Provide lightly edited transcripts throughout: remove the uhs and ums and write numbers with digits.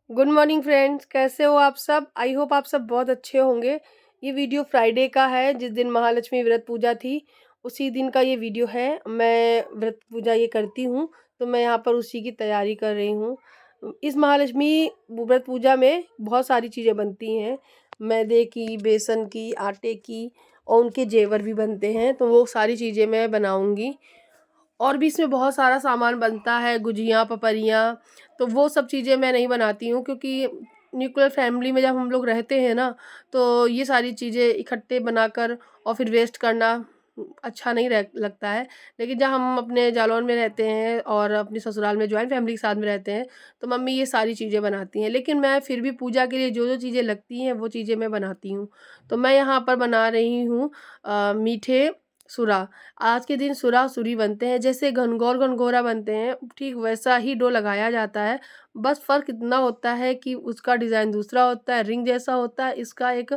Good morning friends, कैसे हो आप सब? आई होप आप सब बहुत अच्छे होंगे। ये वीडियो फ्राइडे का है, जिस दिन महालक्ष्मी व्रत पूजा थी उसी दिन का ये वीडियो है। मैं व्रत पूजा ये करती हूँ, तो मैं यहाँ पर उसी की तैयारी कर रही हूँ। इस महालक्ष्मी व्रत पूजा में बहुत सारी चीज़ें बनती हैं, मैदे की, बेसन की, आटे की, और उनके जेवर भी बनते हैं, तो वो सारी चीज़ें मैं बनाऊँगी। और भी इसमें बहुत सारा सामान बनता है, गुजियाँ, पपरियाँ, तो वो सब चीज़ें मैं नहीं बनाती हूँ, क्योंकि न्यूक्लियर फैमिली में जब हम लोग रहते हैं ना, तो ये सारी चीज़ें इकट्ठे बनाकर और फिर वेस्ट करना अच्छा नहीं रह लगता है। लेकिन जब हम अपने जालौन में रहते हैं और अपने ससुराल में जॉइंट फैमिली के साथ में रहते हैं, तो मम्मी ये सारी चीज़ें बनाती हैं, लेकिन मैं फिर भी पूजा के लिए जो जो चीज़ें लगती हैं वो चीज़ें मैं बनाती हूँ। तो मैं यहाँ पर बना रही हूँ मीठे सुरा। आज के दिन सुरा-सुरी बनते हैं, जैसे घनघोर घनघोरा बनते हैं, ठीक वैसा ही डो लगाया जाता है। बस फ़र्क इतना होता है कि उसका डिज़ाइन दूसरा होता है, रिंग जैसा होता है, इसका एक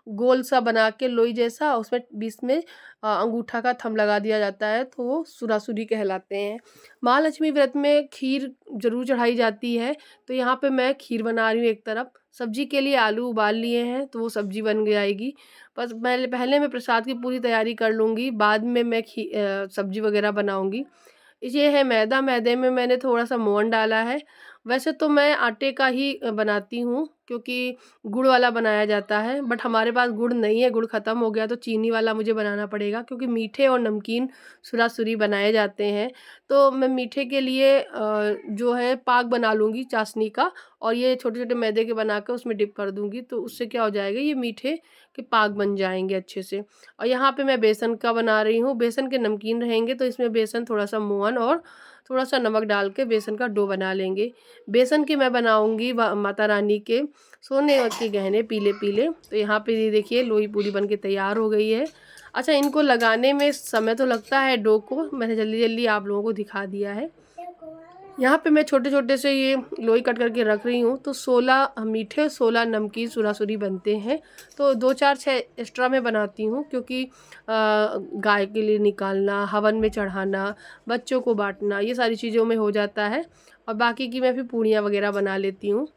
गोल सा बना के लोई जैसा, उसमें बीच में अंगूठा का थंब लगा दिया जाता है, तो वो सुरा-सुरी कहलाते हैं। महालक्ष्मी व्रत में खीर ज़रूर चढ़ाई जाती है, तो यहाँ पे मैं खीर बना रही हूँ एक तरफ। सब्ज़ी के लिए आलू उबाल लिए हैं, तो वो सब्ज़ी बन जाएगी। बस पहले पहले मैं प्रसाद की पूरी तैयारी कर लूँगी, बाद में मैं सब्ज़ी वग़ैरह बनाऊँगी। ये है मैदा, मैदे में मैंने थोड़ा-सा मोहन डाला है। वैसे तो मैं आटे का ही बनाती हूँ, क्योंकि गुड़ वाला बनाया जाता है, बट हमारे पास गुड़ नहीं है, गुड़ ख़त्म हो गया, तो चीनी वाला मुझे बनाना पड़ेगा, क्योंकि मीठे और नमकीन सुरा-सुरी बनाए जाते हैं। तो मैं मीठे के लिए जो है पाक बना लूँगी चाशनी का, और ये छोटे-छोटे मैदे के बना के उसमें डिप कर दूँगी, तो उससे क्या हो जाएगा, ये मीठे के पाक बन जाएँगे अच्छे से। और यहाँ पे मैं बेसन का बना रही हूँ, बेसन के नमकीन रहेंगे, तो इसमें बेसन, थोड़ा-सा मोहन और थोड़ा-सा नमक डाल के बेसन का डो बना लेंगे। बेसन के मैं बनाऊँगी माता रानी के सोने के गहने पीले-पीले। तो यहाँ पे ये देखिए लोई पूरी बन के तैयार हो गई है। अच्छा, इनको लगाने में समय तो लगता है डो को, मैंने जल्दी-जल्दी आप लोगों को दिखा दिया है। यहाँ पे मैं छोटे-छोटे से ये लोई कट करके रख रही हूँ, तो 16 मीठे, 16 नमकीन सुरा-सुरी बनते हैं। तो 2, 4, 6 एक्स्ट्रा मैं बनाती हूँ, क्योंकि गाय के लिए निकालना, हवन में चढ़ाना, बच्चों को बाँटना, ये सारी चीज़ों में हो जाता है, और बाकी की मैं फिर पूड़ियाँ वग़ैरह बना लेती हूँ।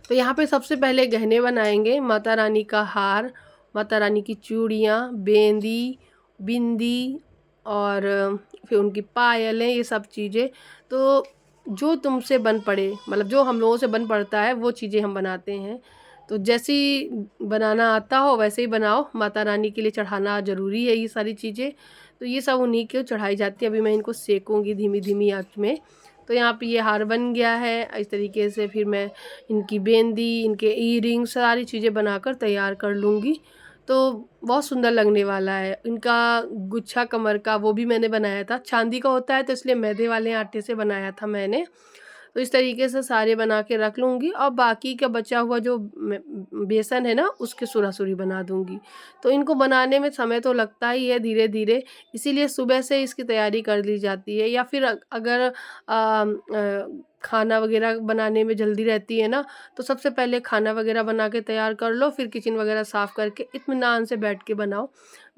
तो यहाँ पे सबसे पहले गहने बनाएंगे, माता रानी का हार, माता रानी की चूड़ियाँ, बेंदी, बिंदी, और फिर उनकी पायलें, ये सब चीज़ें। तो जो तुमसे बन पड़े, मतलब जो हम लोगों से बन पड़ता है वो चीज़ें हम बनाते हैं। तो जैसी बनाना आता हो वैसे ही बनाओ, माता रानी के लिए चढ़ाना ज़रूरी है ये सारी चीज़ें। तो ये सब उन्हीं को चढ़ाई जाती है। अभी मैं इनको सेकूँगी धीमी धीमी आँच में। तो यहाँ पे ये हार बन गया है इस तरीके से। फिर मैं इनकी बेंदी, इनके ईयरिंग्स, सारी चीज़ें बनाकर तैयार कर लूँगी, तो बहुत सुंदर लगने वाला है। इनका गुच्छा कमर का वो भी मैंने बनाया था, चांदी का होता है, तो इसलिए मैदे वाले आटे से बनाया था मैंने। तो इस तरीके से सारे बना के रख लूँगी, और बाकी का बचा हुआ जो बेसन है ना, उसके सुरा-सुरी बना दूँगी। तो इनको बनाने में समय तो लगता ही है धीरे-धीरे, इसीलिए सुबह से इसकी तैयारी कर ली जाती है। या फिर अगर खाना वग़ैरह बनाने में जल्दी रहती है ना, तो सबसे पहले खाना वग़ैरह बना के तैयार कर लो, फिर किचन वग़ैरह साफ़ करके इत्मीनान से बैठ के बनाओ।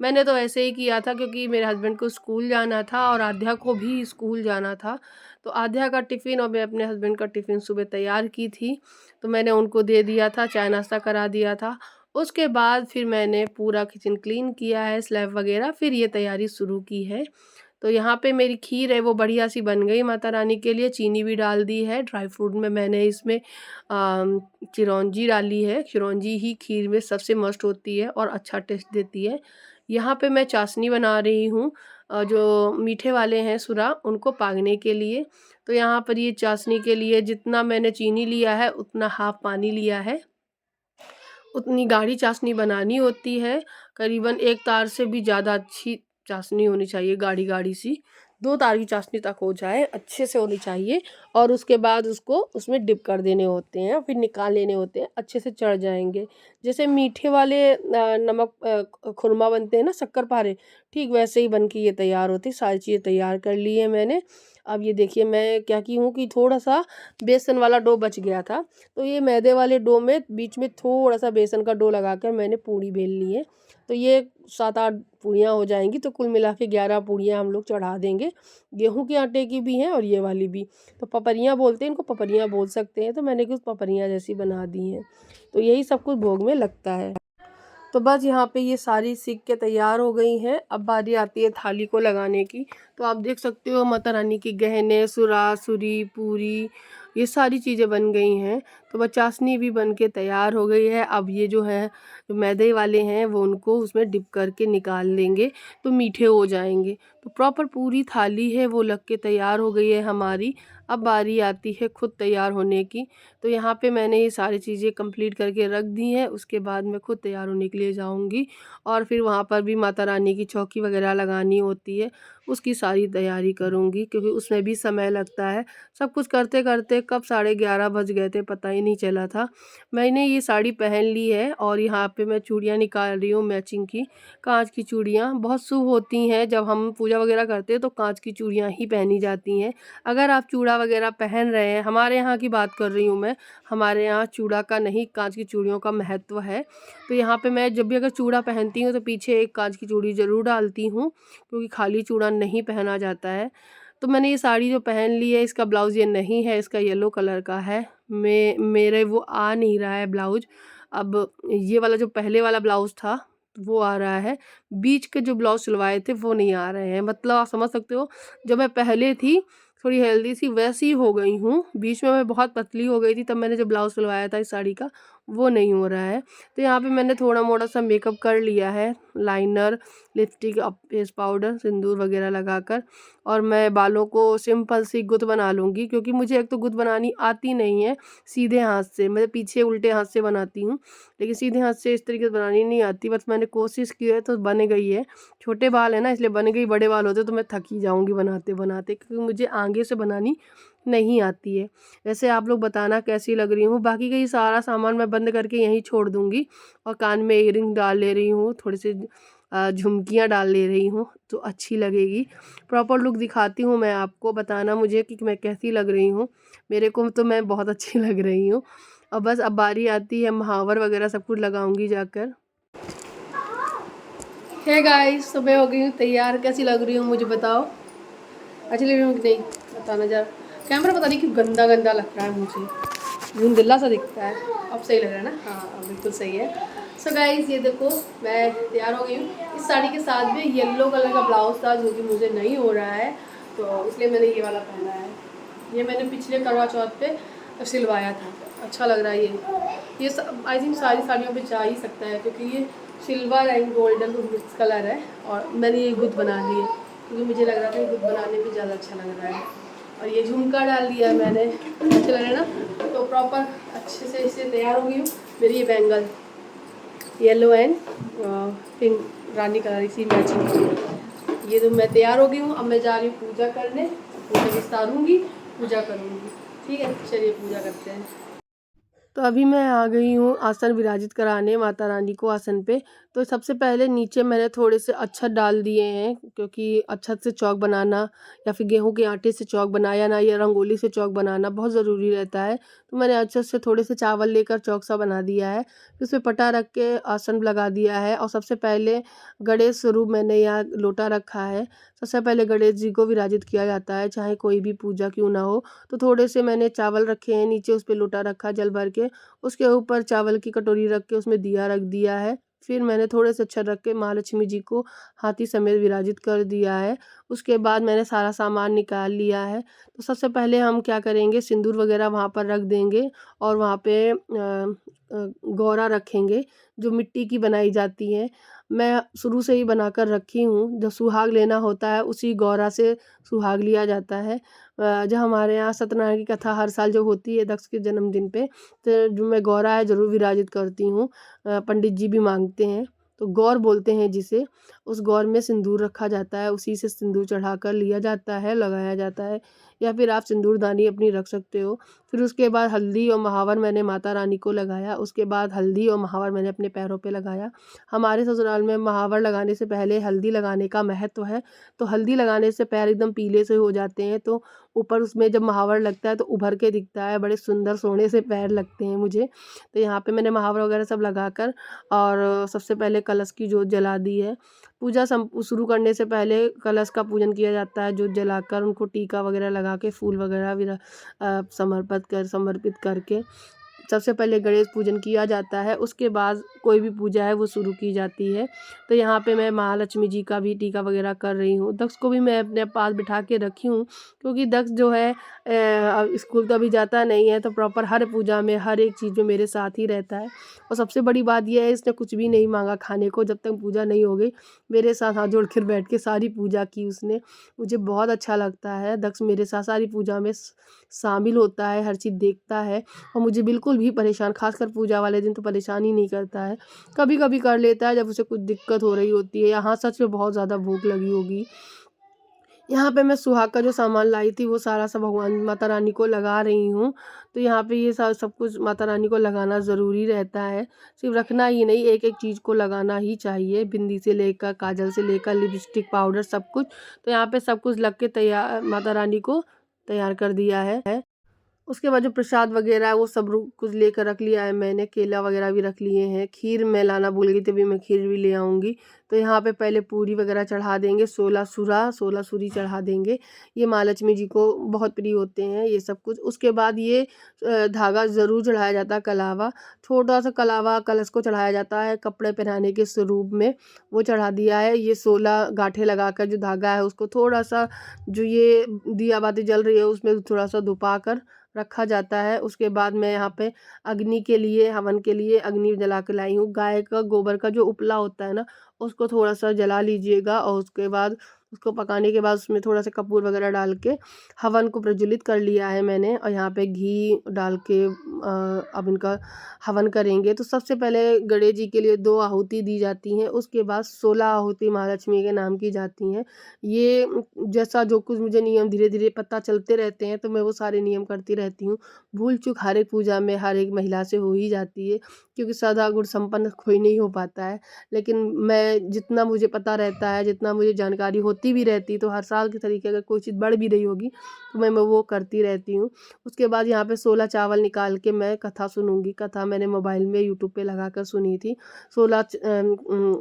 मैंने तो ऐसे ही किया था, क्योंकि मेरे हस्बैंड को स्कूल जाना था और आध्या को भी स्कूल जाना था। तो आध्या का टिफ़िन और मैं अपने हस्बैंड का टिफ़िन सुबह तैयार की थी, तो मैंने उनको दे दिया था, चाय नाश्ता करा दिया था। उसके बाद फिर मैंने पूरा किचन क्लीन किया है, स्लैब वग़ैरह, फिर ये तैयारी शुरू की है। तो यहाँ पे मेरी खीर है वो बढ़िया सी बन गई माता रानी के लिए, चीनी भी डाल दी है। ड्राई फ्रूट में मैंने इसमें चिरौंजी डाली है, चिरौंजी ही खीर में सबसे मस्त होती है और अच्छा टेस्ट देती है। यहाँ पे मैं चाशनी बना रही हूँ, जो मीठे वाले हैं सुरा, उनको पागने के लिए। तो यहाँ पर ये चाशनी के लिए जितना मैंने चीनी लिया है उतना हाफ पानी लिया है। उतनी गाढ़ी चाशनी बनानी होती है, करीबन 1 तार से भी ज़्यादा अच्छी चाशनी होनी चाहिए, गाढ़ी-गाढ़ी सी। 2 तार की चाशनी तक हो जाए, अच्छे से होनी चाहिए, और उसके बाद उसको उसमें डिप कर देने होते हैं, फिर निकाल लेने होते हैं, अच्छे से चढ़ जाएँगे। जैसे मीठे वाले नमक खुरमा बनते हैं ना, शक्कर-पारे, ठीक वैसे ही बन के ये तैयार होती है। सारी चीज़ें तैयार कर ली है मैंने। अब ये देखिए मैं क्या की हूँ कि थोड़ा-सा बेसन वाला डो बच गया था, तो ये मैदे वाले डो में बीच में थोड़ा-सा बेसन का डो लगाकर मैंने पूड़ी बेल ली है। तो ये 7-8 पूड़ियाँ हो जाएँगी, तो कुल मिला के 11 पूड़ियाँ हम लोग चढ़ा देंगे। गेहूँ के आटे की भी हैं और ये वाली भी। तो पपरियाँ बोलते हैं, इनको पपरियाँ बोल सकते हैं, तो मैंने कुछ पपरियाँ जैसी बना दी हैं। तो यही सब कुछ भोग में लगता है। तो बस यहाँ पे ये सारी सीख के तैयार हो गई हैं। अब बारी आती है थाली को लगाने की। तो आप देख सकते हो माता रानी की गहने, सुरासुरी, पूरी, ये सारी चीज़ें बन गई हैं। तो बस चाशनी भी बन के तैयार हो गई है। अब ये जो है जो मैदे वाले हैं वो उनको उसमें डिप करके निकाल लेंगे तो मीठे हो जाएंगे। तो प्रॉपर पूरी थाली है वो लग के तैयार हो गई है हमारी। अब बारी आती है खुद तैयार होने की। तो यहाँ पे मैंने ये सारी चीज़ें कंप्लीट करके रख दी हैं। उसके बाद मैं खुद तैयार होने के लिए जाऊँगी और फिर वहाँ पर भी माता रानी की चौकी वगैरह लगानी होती है, उसकी सारी तैयारी करूँगी क्योंकि उसमें भी समय लगता है। सब कुछ करते करते कब 11:30 बज गए थे पता ही नहीं चला था। मैंने ये साड़ी पहन ली है और यहाँ पे मैं चूड़ियाँ निकाल रही हूँ मैचिंग की, कांच की चूड़ियाँ बहुत शुभ होती हैं। जब हम पूजा वगैरह करते हैं तो कांच की चूड़ियाँ ही पहनी जाती हैं। अगर आप चूड़ा वगैरह पहन रहे हैं, हमारे यहाँ की बात कर रही हूँ मैं, हमारे यहाँ चूड़ा का नहीं कांच की चूड़ियों का महत्व है। तो यहाँ पे मैं जब भी अगर चूड़ा पहनती हूँ तो पीछे एक कांच की चूड़ी ज़रूर डालती हूँ क्योंकि खाली चूड़ा नहीं पहना जाता है। तो मैंने ये साड़ी जो पहन ली है इसका ब्लाउज़ ये नहीं है, इसका येलो कलर का है। मेरे वो आ नहीं रहा है ब्लाउज। अब ये वाला जो पहले वाला ब्लाउज था वो आ रहा है, बीच के जो ब्लाउज सिलवाए थे वो नहीं आ रहे हैं। मतलब आप समझ सकते हो जो मैं पहले थी थोड़ी हेल्दी सी वैसी हो गई हूँ। बीच में मैं बहुत पतली हो गई थी तब मैंने जो ब्लाउज सिलवाया था इस साड़ी का वो नहीं हो रहा है। तो यहाँ पे मैंने थोड़ा मोड़ा सा मेकअप कर लिया है, लाइनर, लिपस्टिक, फेस पाउडर, सिंदूर वगैरह लगाकर। और मैं बालों को सिंपल सी गुत बना लूँगी क्योंकि मुझे एक तो गुत बनानी आती नहीं है सीधे हाथ से, मैं पीछे उल्टे हाथ से बनाती हूँ लेकिन सीधे हाथ से इस तरीके से बनानी नहीं आती। बस मैंने कोशिश की है तो बन गई है। छोटे बाल है ना इसलिए बन गई, बड़े बाल होते तो मैं थक ही जाऊँगी बनाते बनाते क्योंकि मुझे आगे से बनानी नहीं आती है। वैसे आप लोग बताना कैसी लग रही हूँ। बाकी का ये सारा सामान मैं बंद करके यहीं छोड़ दूँगी और कान में इयररिंग डाल ले रही हूँ, थोड़ी सी झुमकियाँ डाल ले रही हूँ तो अच्छी लगेगी। प्रॉपर लुक दिखाती हूँ मैं आपको, बताना मुझे कि मैं कैसी लग रही हूँ। मेरे को तो मैं बहुत अच्छी लग रही हूँ। और बस अब बारी आती है महावर वगैरह सब कुछ लगाऊंगी जाकर। हे गाइस, सुबह हो गई हूँ तैयार, कैसी लग रही हूँ मुझे बताओ, अच्छी लग रही हूँ कि नहीं बताना जरा। कैमरा पता नहीं क्यों गंदा गंदा लग रहा है मुझे, धुंधला सा दिखता है। अब सही लग रहा है ना? हाँ अब बिल्कुल सही है। सो गाइस ये देखो मैं तैयार हो गई हूँ। इस साड़ी के साथ भी येलो कलर का ब्लाउज था जो कि मुझे नहीं हो रहा है तो इसलिए मैंने ये वाला पहना है। ये मैंने पिछले करवा चौथ पे सिलवाया था, अच्छा लग रहा है ये आई थिंक सारी साड़ियों पे जा ही सकता है क्योंकि ये silver and golden mix colour है। और मैंने ये गुद बना ली है क्योंकि मुझे लग रहा था गुद बनाने पे ज़्यादा अच्छा लग रहा है। और ये झुमका डाल दिया मैंने, अच्छा लग रहा है ना? तो प्रॉपर अच्छे से इससे तैयार हो गई हूँ। मेरी ये bangle yellow and pink Rani colour इसी मैचिंग, ये तो मैं तैयार हो गई हूँ। अब मैं जा रही हूँ पूजा करने, पूजा विस्तारूँगी, पूजा करूँगी। ठीक है चलिए पूजा करते हैं। तो अभी मैं आ गई हूँ आसन विराजित कराने माता रानी को आसन पे। तो सबसे पहले नीचे मैंने थोड़े से अक्षत डाल दिए हैं क्योंकि अक्षत से चौक बनाना या फिर गेहूं के आटे से चौक बनाया ना या रंगोली से चौक बनाना बहुत ज़रूरी रहता है। तो मैंने अक्षत से थोड़े से चावल लेकर चौक सा बना दिया है, फिर उसमें पटा रख के आसन लगा दिया है। और सबसे पहले गणेश स्वरूप मैंने यहाँ लोटा रखा है। सबसे पहले गणेश जी को विराजित किया जाता है चाहे कोई भी पूजा क्यों ना हो। तो थोड़े से मैंने चावल रखे हैं नीचे, उस पर लोटा रखा जल भर के, उसके ऊपर चावल की कटोरी रख के उसमें दिया रख दिया है। फिर मैंने थोड़े से अक्षर रख के महालक्ष्मी जी को हाथी समेत विराजित कर दिया है। उसके बाद मैंने सारा सामान निकाल लिया है। तो सबसे पहले हम क्या करेंगे, सिंदूर वगैरह वहाँ पर रख देंगे और वहाँ पे गौरा रखेंगे जो मिट्टी की बनाई जाती है। मैं शुरू से ही बनाकर रखी हूँ, जब सुहाग लेना होता है उसी गौरा से सुहाग लिया जाता है। जो हमारे यहाँ सत्यनारायण की कथा हर साल जो होती है दक्ष के जन्मदिन पे, तो जो मैं गौरा है ज़रूर विराजित करती हूँ। पंडित जी भी मांगते हैं तो गौर बोलते हैं जिसे, उस गौर में सिंदूर रखा जाता है, उसी से सिंदूर चढ़ाकर लिया जाता है, लगाया जाता है, या फिर आप सिंदूरदानी अपनी रख सकते हो। फिर उसके बाद हल्दी और महावर मैंने माता रानी को लगाया, उसके बाद हल्दी और महावर मैंने अपने पैरों पे लगाया। हमारे ससुराल में महावर लगाने से पहले हल्दी लगाने का महत्व है। तो हल्दी लगाने से पैर एकदम पीले से हो जाते हैं, तो ऊपर उसमें जब महावर लगता है तो उभर के दिखता है, बड़े सुंदर सोने से पैर लगते हैं मुझे। तो यहाँ पे मैंने महावर वगैरह सब लगाकर और सबसे पहले कलश की जोत जला दी है। पूजा शुरू करने से पहले कलश का पूजन किया जाता है, जोत जलाकर उनको टीका वगैरह लगा के फूल वगैरह भी समर्पित करके सबसे पहले गणेश पूजन किया जाता है। उसके बाद कोई भी पूजा है वो शुरू की जाती है। तो यहाँ पे मैं महालक्ष्मी जी का भी टीका वगैरह कर रही हूँ। दक्ष को भी मैं अपने पास बिठा के रखी हूँ, क्योंकि दक्ष जो है स्कूल तो अभी जाता नहीं है, तो प्रॉपर हर पूजा में हर एक चीज़ में मेरे साथ ही रहता है। और सबसे बड़ी बात यह है, इसने कुछ भी नहीं मांगा खाने को, जब तक पूजा नहीं हो गई मेरे साथ हाथ जोड़ कर बैठ के सारी पूजा की उसने। मुझे बहुत अच्छा लगता है, दक्ष मेरे साथ सारी पूजा में शामिल होता है, हर चीज़ देखता है और मुझे बिल्कुल भी परेशान, खासकर पूजा वाले दिन तो परेशान ही नहीं करता है। कभी कभी कर लेता है जब उसे कुछ दिक्कत हो रही होती है, यहाँ सच में बहुत ज़्यादा भूख लगी होगी। यहाँ पे मैं सुहाग का जो सामान लाई थी वो सारा सब भगवान माता रानी को लगा रही हूँ। तो यहाँ पे ये सब कुछ माता रानी को लगाना ज़रूरी रहता है, सिर्फ रखना ही नहीं, एक एक चीज़ को लगाना ही चाहिए, बिंदी से लेकर काजल से लेकर लिपस्टिक पाउडर सब कुछ। तो यहाँ पे सब कुछ लग के तैयार माता रानी को तैयार कर दिया है। उसके बाद जो प्रसाद वगैरह है वो सब कुछ लेकर रख लिया है मैंने, केला वगैरह भी रख लिए हैं। खीर मैं लाना भूल गई, तभी मैं खीर भी ले आऊँगी। तो यहाँ पे पहले पूरी वगैरह चढ़ा देंगे, 16 सूरी चढ़ा देंगे। ये महालक्ष्मी जी को बहुत प्रिय होते हैं ये सब कुछ। उसके बाद ये धागा ज़रूर चढ़ाया जाता है, कलावा, छोटा सा कलावा कलश को चढ़ाया जाता है कपड़े पहनाने के स्वरूप में, वो चढ़ा दिया है। ये 16 गांठें लगाकर जो धागा है उसको थोड़ा सा, जो ये दिया बाती जल रही है उसमें थोड़ा सा धुपा कर रखा जाता है। उसके बाद मैं यहाँ पे अग्नि के लिए, हवन के लिए अग्नि जला के लाई हूँ। गाय का गोबर का जो उपला होता है ना, उसको थोड़ा सा जला लीजिएगा और उसके बाद उसको पकाने के बाद उसमें थोड़ा सा कपूर वगैरह डाल के हवन को प्रज्वलित कर लिया है मैंने। और यहाँ पे घी डाल के अब इनका हवन करेंगे। तो सबसे पहले गणेश जी के लिए 2 आहुति दी जाती हैं, उसके बाद 16 आहुति महालक्ष्मी के नाम की जाती हैं। ये जैसा जो कुछ मुझे नियम धीरे धीरे पता चलते रहते हैं, तो मैं वो सारे नियम करती रहती हूँ। भूल चूक हर एक पूजा में हर एक महिला से हो ही जाती है, क्योंकि सदा गुण संपन्न कोई नहीं हो पाता है। लेकिन मैं जितना मुझे पता रहता है, जितना मुझे जानकारी होती भी रहती, तो हर साल के तरीके अगर कोई चीज़ बढ़ भी रही होगी तो मैं वो करती रहती हूँ। उसके बाद यहाँ पे 16 चावल निकाल के मैं कथा सुनूंगी। कथा मैंने मोबाइल में यूट्यूब पे लगा कर सुनी थी। 16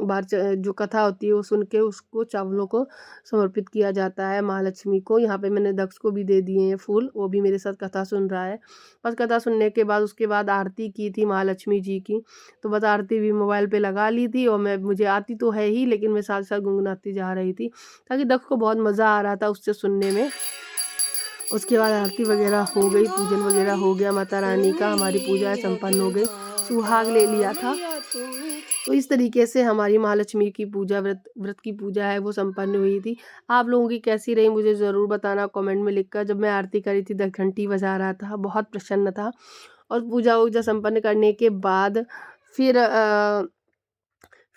बार जो कथा होती है वो सुन के उसको चावलों को समर्पित किया जाता है महालक्ष्मी को। यहाँ पे मैंने दक्ष को भी दे दिए हैं फूल, वो भी मेरे साथ कथा सुन रहा है। बस कथा सुनने के बाद उसके बाद आरती की थी महालक्ष्मी जी की, तो बस आरती भी मोबाइल पे लगा ली थी और मुझे आती तो है ही, लेकिन मैं साथ साथ गुनगुनाती जा रही थी, ताकि दक्ष को बहुत मज़ा आ रहा था उससे सुनने में। उसके बाद आरती वगैरह हो गई, पूजन वगैरह हो गया माता रानी का, हमारी पूजा संपन्न हो गई, सुहाग ले लिया था। तो इस तरीके से हमारी महालक्ष्मी की पूजा, व्रत की पूजा है वो संपन्न हुई थी। आप लोगों की कैसी रही मुझे ज़रूर बताना कमेंट में लिखकर। जब मैं आरती करी थी 10 घंटी बजा रहा था, बहुत प्रसन्न था। और पूजा वूजा संपन्न करने के बाद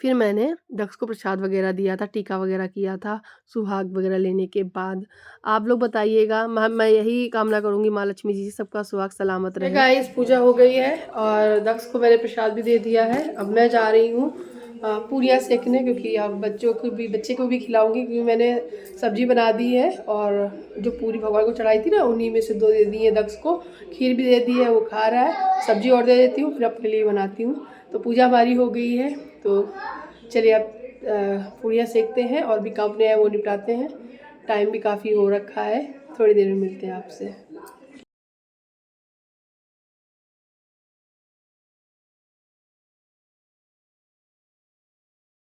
फिर मैंने दक्ष को प्रसाद वगैरह दिया था, टीका वगैरह किया था सुहाग वगैरह लेने के बाद। आप लोग बताइएगा, मैं यही कामना करूँगी महालक्ष्मी जी सबका सुहाग सलामत रहे। गाइस पूजा हो गई है और दक्ष को मैंने प्रसाद भी दे दिया है। अब मैं जा रही हूँ पूरियाँ सेकने, क्योंकि अब बच्चे को भी खिलाऊंगी, क्योंकि मैंने सब्जी बना दी है और जो पूरी भगवान को चढ़ाई थी ना, उन्हीं में से 2 दे दी है दक्ष को। खीर भी दे दी है, वो खा रहा है। सब्जी और दे देती हूँ, फिर अपने लिए बनाती हूँ। तो पूजा हमारी हो गई है, तो चलिए अब पूरियाँ सेकते हैं और भी काम अपने है वो निपटाते हैं। टाइम भी काफ़ी हो रखा है, थोड़ी देर में मिलते हैं आपसे।